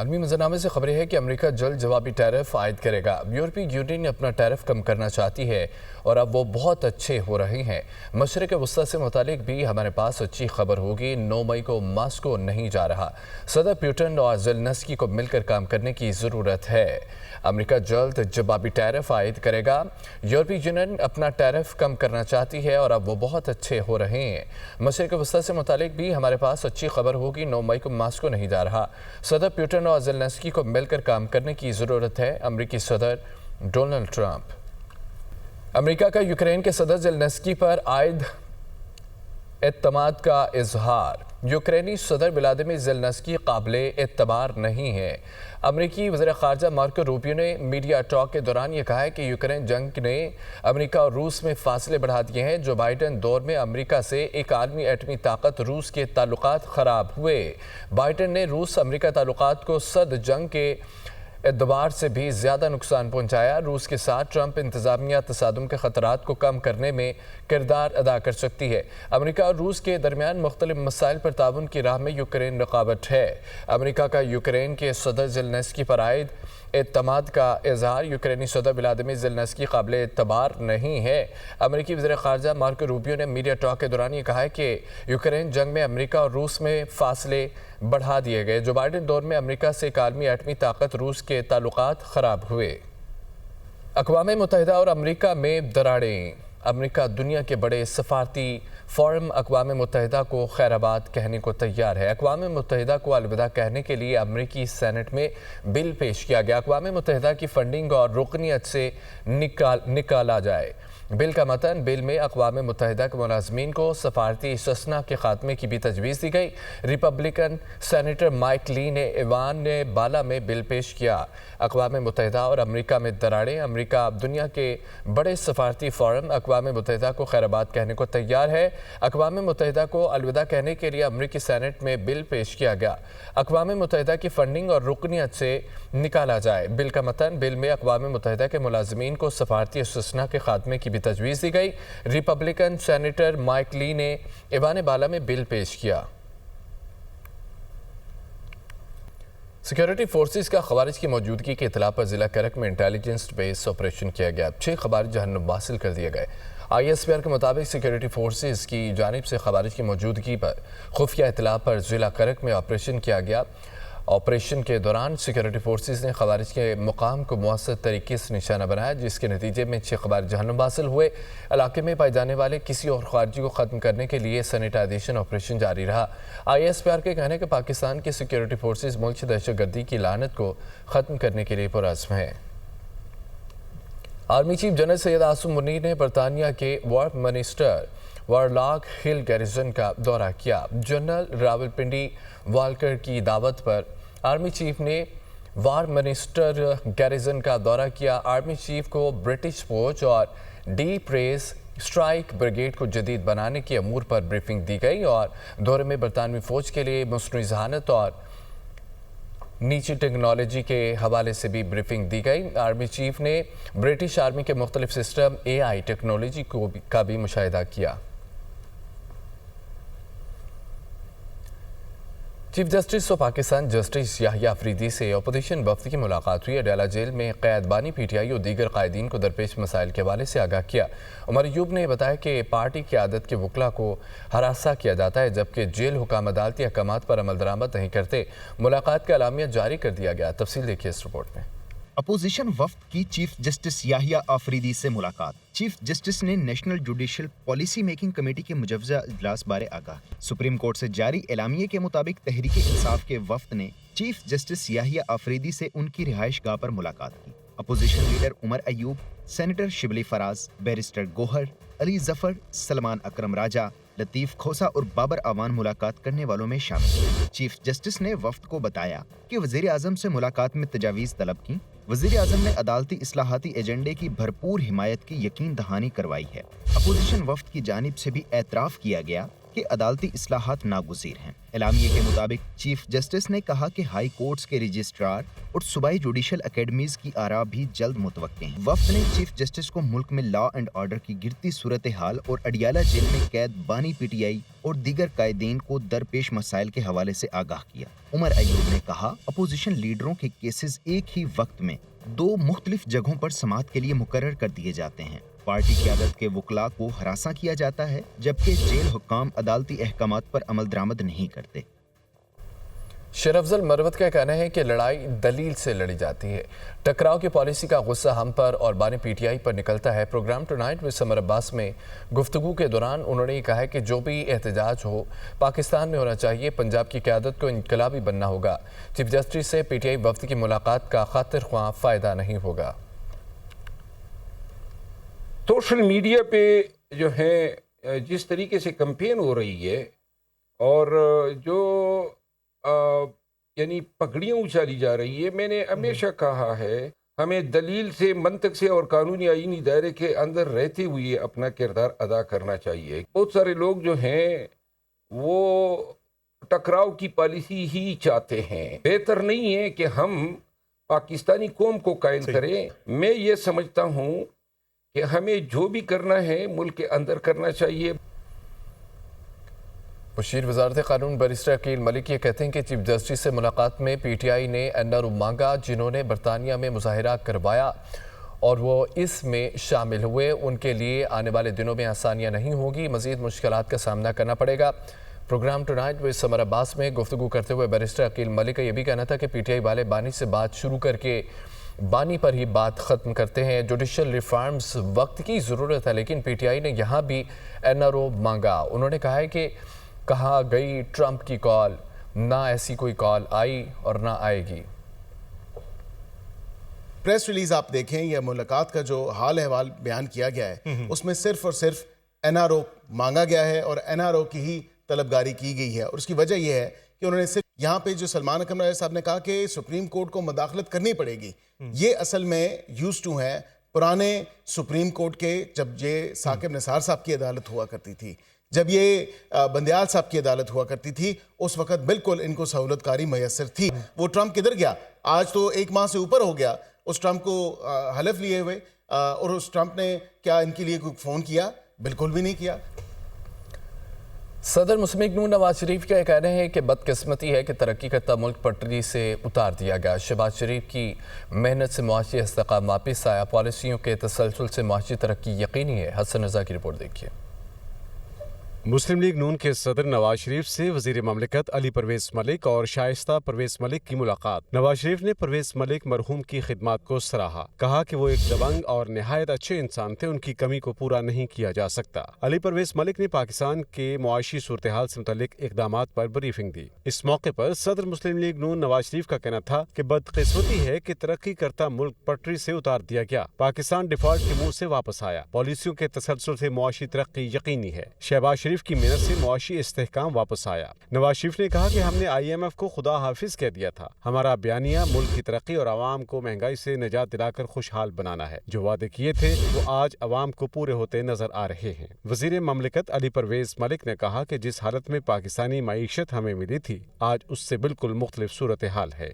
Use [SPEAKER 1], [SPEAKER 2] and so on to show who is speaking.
[SPEAKER 1] عالمی منظرنامے سے خبریں ہے کہ امریکہ جلد جوابی ٹیرف عائد کرے گا۔ یورپی یونین اپنا ٹیرف کم کرنا چاہتی ہے اور اب وہ بہت اچھے ہو رہے ہیں۔ مشرق وسطی سے متعلق بھی ہمارے پاس اچھی خبر ہوگی۔ 9 مئی کو ماسکو نہیں جا رہا۔ صدر پیوٹن اور زیلنسکی کو مل کر کام کرنے کی ضرورت ہے۔ امریکہ جلد جوابی ٹیرف عائد کرے گا۔ یورپی یونین اپنا ٹیرف کم کرنا چاہتی ہے اور اب وہ بہت اچھے ہو رہے ہیں۔ مشرق وسطی سے متعلق بھی ہمارے پاس اچھی خبر ہوگی۔ 9 مئی کو ماسکو نہیں جا رہا۔ صدر پیوٹن اور زیلنسکی کو مل کر کام کرنے کی ضرورت ہے۔ امریکی صدر ڈونلڈ ٹرمپ۔ امریکہ کا یوکرین کے صدر زیلنسکی پر عائد اعتماد کا اظہار۔ یوکرینی صدر ولادیمیر زیلنسکی قابل اعتبار نہیں ہے۔ امریکی وزیر خارجہ مارکو روبیو نے میڈیا ٹاک کے دوران یہ کہا ہے کہ یوکرین جنگ نے امریکہ اور روس میں فاصلے بڑھا دیے ہیں۔ جو بائیڈن دور میں امریکہ سے ایک عالمی ایٹمی طاقت روس کے تعلقات خراب ہوئے۔ بائیڈن نے روس امریکہ تعلقات کو سرد جنگ کے اعتبار سے بھی زیادہ نقصان پہنچایا۔ روس کے ساتھ ٹرمپ انتظامیہ تصادم کے خطرات کو کم کرنے میں کردار ادا کر سکتی ہے۔ امریکہ اور روس کے درمیان مختلف مسائل پر تعاون کی راہ میں یوکرین رکاوٹ ہے۔ امریکہ کا یوکرین کے صدر زیلنسکی پر عائد اعتماد کا اظہار۔ یوکرینی صدر ولادیمیر زیلنسکی قابل اعتبار نہیں ہے۔ امریکی وزیر خارجہ مارکو روبیو نے میڈیا ٹاک کے دوران یہ کہا ہے کہ یوکرین جنگ میں امریکہ اور روس میں فاصلے بڑھا دیے گئے۔ جو بائیڈن دور میں امریکہ سے ایک عالمی ایٹمی طاقت روس کے تعلقات خراب ہوئے۔ اقوام متحدہ اور امریکہ میں دراڑیں۔ امریکہ دنیا کے بڑے سفارتی فورم اقوام متحدہ کو خیر آباد کہنے کو تیار ہے۔ اقوام متحدہ کو الوداع کہنے کے لیے امریکی سینٹ میں بل پیش کیا گیا۔ اقوام متحدہ کی فنڈنگ اور رکنیت سے نکالا جائے۔ بل کا متن: بل میں اقوام متحدہ کے ملازمین کو سفارتی استثناء کے خاتمے کی بھی تجویز دی گئی۔ ریپبلکن سینیٹر مائک لی نے ایوان بالا میں بل پیش کیا۔ اقوام متحدہ اور امریکہ میں دراڑیں۔ امریکہ دنیا کے بڑے سفارتی فورم اقوام متحدہ کو خیر آباد کہنے کو تیار ہے۔ اقوام متحدہ کو الوداع کہنے کے لیے امریکی سینٹ میں بل پیش کیا گیا۔ اقوام متحدہ کی فنڈنگ اور رکنیت سے نکالا جائے۔ بل کا متن: بل میں اقوام متحدہ کے ملازمین کو سفارتی استثناء کے خاتمے کی بھی تجویز دی گئی۔ ریپبلکن سینیٹر مائک لی نے ایوان بالا میں بل پیش کیا۔ سیکیورٹی فورسز کا خوارج کی موجودگی کی اطلاع پر ضلع کرک میں انٹیلیجنس بیس آپریشن کیا گیا۔ 6 خوارج جہنم حاصل کر دیے گئے۔ ISPR کے مطابق سیکیورٹی فورسز کی جانب سے خوارج کی موجودگی پر خفیہ اطلاع پر ضلع کرک میں آپریشن کیا گیا۔ آپریشن کے دوران سیکیورٹی فورسز نے خوارج کے مقام کو مؤثر طریقے سے نشانہ بنایا، جس کے نتیجے میں 6 خوارج جہنم حاصل ہوئے۔ علاقے میں پائے جانے والے کسی اور خارجی کو ختم کرنے کے لیے سینیٹائزیشن آپریشن جاری رہا۔ ISPR کے کہنے کہ پاکستان کے سیکیورٹی فورسز ملک سے دہشت گردی کی لعنت کو ختم کرنے کے لیے پرعزم ہیں۔ Army chief general Syed Asim Munir نے برطانیہ کے وارمنسٹر وارلاک ہل گیریزن کا دورہ کیا۔ جنرل راولپنڈی والکر کی دعوت پر آرمی چیف نے وارمنسٹر گیریزن کا دورہ کیا۔ آرمی چیف کو برٹش فوج اور ڈیپ ریس اسٹرائک بریگیڈ کو جدید بنانے کے امور پر بریفنگ دی گئی اور دورے میں برطانوی فوج کے لیے مصنوعی ذہانت اور نیچی ٹیکنالوجی کے حوالے سے بھی بریفنگ دی گئی۔ آرمی چیف نے برٹش آرمی کے مختلف سسٹم AI ٹیکنالوجی کا بھی مشاہدہ کیا۔ Chief justice of Pakistan justice Yahya Afridi سے اپوزیشن وفد کی ملاقات ہوئی۔ اڈیالہ جیل میں قید بانی PTI اور دیگر قائدین کو درپیش مسائل کے حوالے سے آگاہ کیا۔ عمر ایوب نے بتایا کہ پارٹی قیادت کے وکلاء کو ہراساں کیا جاتا ہے، جبکہ جیل حکام عدالتی احکامات پر عمل درآمد نہیں کرتے۔ ملاقات کا اعلامیہ جاری کر دیا گیا۔ تفصیل دیکھیے اس رپورٹ میں۔
[SPEAKER 2] اپوزیشن وفد کی چیف جسٹس یحییٰ آفریدی سے ملاقات۔ چیف جسٹس نے national judicial policy making committee کے مجوزہ اجلاس بارے آگاہ۔ سپریم کورٹ سے جاری اعلامیے کے مطابق تحریک انصاف کے وفد نے چیف جسٹس یحییٰ آفریدی سے ان کی رہائش گاہ پر ملاقات کی۔ Opposition leader Omar Ayub, senator Shibli Faraz, barrister گوہر علی ظفر، سلمان اکرم راجہ، لطیف کھوسا اور بابر اعوان ملاقات کرنے والوں میں شامل ہیں۔ چیف جسٹس نے وفد کو بتایا کہ وزیر اعظم سے ملاقات میں تجاویز طلب کی۔ وزیر اعظم نے عدالتی اصلاحاتی ایجنڈے کی بھرپور حمایت کی یقین دہانی کروائی ہے۔ اپوزیشن وفد کی جانب سے بھی اعتراف کیا گیا کہ عدالتی اصلاحات ناگزیر ہیں۔ اعلامیے کے مطابق چیف جسٹس نے کہا کہ ہائی کورٹس کے رجسٹرار اور صوبائی جوڈیشل اکیڈمیز کی آراء بھی جلد متوقع ہیں۔ وفد نے چیف جسٹس کو ملک میں لا اینڈ آرڈر کی گرتی صورتحال اور اڈیالہ جیل میں قید بانی پی ٹی آئی اور دیگر قائدین کو درپیش مسائل کے حوالے سے آگاہ کیا۔ عمر ایوب نے کہا اپوزیشن لیڈروں کے کیسز ایک ہی وقت میں 2 مختلف جگہوں پر سماعت کے لیے مقرر کر دیے جاتے ہیں۔ پارٹی قیادت کے وکلاء کو ہراساں کیا جاتا ہے جبکہ جیل حکام عدالتی احکامات پر عمل درآمد نہیں کرتے۔
[SPEAKER 1] شیر افضل مروت کا کہنا ہے کہ لڑائی دلیل سے لڑی جاتی ہے۔ ٹکراؤ کی پالیسی کا غصہ ہم پر اور بانی پی ٹی آئی پر نکلتا ہے۔ پروگرام ٹونائٹ ود سمر عباس میں گفتگو کے دوران انہوں نے یہ کہا کہ جو بھی احتجاج ہو پاکستان میں ہونا چاہیے۔ پنجاب کی قیادت کو انقلابی بننا ہوگا۔ چیف جسٹس سے پی ٹی آئی وفد کی ملاقات کا خاطر خواہ فائدہ نہیں ہوگا۔
[SPEAKER 3] سوشل میڈیا پہ جو ہے جس طریقے سے کمپین ہو رہی ہے اور جو یعنی پگڑیاں اچھالی جا رہی ہے، میں نے ہمیشہ کہا ہے ہمیں دلیل سے، منطق سے اور قانونی آئینی دائرے کے اندر رہتے ہوئے اپنا کردار ادا کرنا چاہیے۔ بہت سارے لوگ جو ہیں وہ ٹکراؤ کی پالیسی ہی چاہتے ہیں۔ بہتر نہیں ہے کہ ہم پاکستانی قوم کو قائل کریں۔ میں یہ سمجھتا ہوں کہ ہمیں جو بھی کرنا ہے ملک کے اندر کرنا چاہیے۔
[SPEAKER 1] مشیر وزارت قانون بیرسٹر عقیل ملک یہ کہتے ہیں کہ چیف جسٹس سے ملاقات میں پی ٹی آئی نے این آر او مانگا جنہوں نے برطانیہ میں مظاہرہ کروایا اور وہ اس میں شامل ہوئے۔ ان کے لیے آنے والے دنوں میں آسانیاں نہیں ہوگی، مزید مشکلات کا سامنا کرنا پڑے گا۔ پروگرام ٹونائٹ ود سمر عباس میں گفتگو کرتے ہوئے بیرسٹر عقیل ملک کا یہ بھی کہنا تھا کہ پی ٹی آئی والے بانی سے بات شروع کر کے بانی پر ہی بات ختم کرتے ہیں۔ جوڈیشل ریفارمز وقت کی ضرورت ہے، لیکن پی ٹی آئی نے یہاں بھی این آر او مانگا۔ انہوں نے کہا ہے کہ کہا گئی ٹرمپ کی کال، نہ ایسی کوئی کال آئی اور نہ آئے گی۔
[SPEAKER 4] پریس ریلیز آپ دیکھیں، یہ ملاقات کا جو حال احوال بیان کیا گیا ہے اس میں صرف اور صرف این آر او مانگا گیا ہے اور این آر او کی ہی طلبگاری کی گئی ہے، اور اس کی وجہ یہ ہے کہ انہوں نے صرف یہاں پہ جو سلمان اکرم راجہ صاحب نے کہا کہ سپریم کورٹ کو مداخلت کرنی پڑے گی، یہ اصل میں یوز ٹو ہیں پرانے سپریم کورٹ کے، جب یہ ثاقب نثار صاحب کی عدالت ہوا کرتی تھی، جب یہ بندیال صاحب کی عدالت ہوا کرتی تھی، اس وقت بالکل ان کو سہولت کاری میسر تھی۔ وہ ٹرمپ کدھر گیا؟ آج تو 1 ماہ سے اوپر ہو گیا اس ٹرمپ کو حلف لیے ہوئے، اور اس ٹرمپ نے کیا ان کے لیے کوئی فون کیا؟ بالکل بھی نہیں کیا۔
[SPEAKER 1] صدر مسلم لیگ نون نواز شریف کا یہ کہنا ہے کہ بدقسمتی ہے کہ ترقی کرتا ملک پٹری سے اتار دیا گیا۔ شہباز شریف کی محنت سے معاشی استحکام واپس آیا، پالیسیوں کے تسلسل سے معاشی ترقی یقینی ہے۔ حسن رضا کی رپورٹ دیکھیے۔
[SPEAKER 5] مسلم لیگ نون کے صدر نواز شریف سے وزیر مملکت علی پرویز ملک اور شائستہ پرویز ملک کی ملاقات۔ نواز شریف نے پرویز ملک مرحوم کی خدمات کو سراہا، کہا کہ وہ ایک دبنگ اور نہایت اچھے انسان تھے، ان کی کمی کو پورا نہیں کیا جا سکتا۔ علی پرویز ملک نے پاکستان کے معاشی صورتحال سے متعلق اقدامات پر بریفنگ دی۔ اس موقع پر صدر مسلم لیگ نون نواز شریف کا کہنا تھا کہ بدقسمتی ہے کہ ترقی کرتا ملک پٹری سے اتار دیا گیا، پاکستان ڈیفالٹ کے منہ سے واپس آیا، پالیسیوں کے تسلسل سے معاشی ترقی یقینی ہے، شہباز شریف کی محنت سے معاشی استحکام واپس آیا۔ نواز شریف نے کہا کہ ہم نے آئی ایم ایف کو خدا حافظ کہہ دیا تھا، ہمارا بیانیہ ملک کی ترقی اور عوام کو مہنگائی سے نجات دلا کر خوشحال بنانا ہے، جو وعدے کیے تھے وہ آج عوام کو پورے ہوتے نظر آ رہے ہیں۔ وزیر مملکت علی پرویز ملک نے کہا کہ جس حالت میں پاکستانی معیشت ہمیں ملی تھی، آج اس سے بالکل مختلف صورتحال ہے۔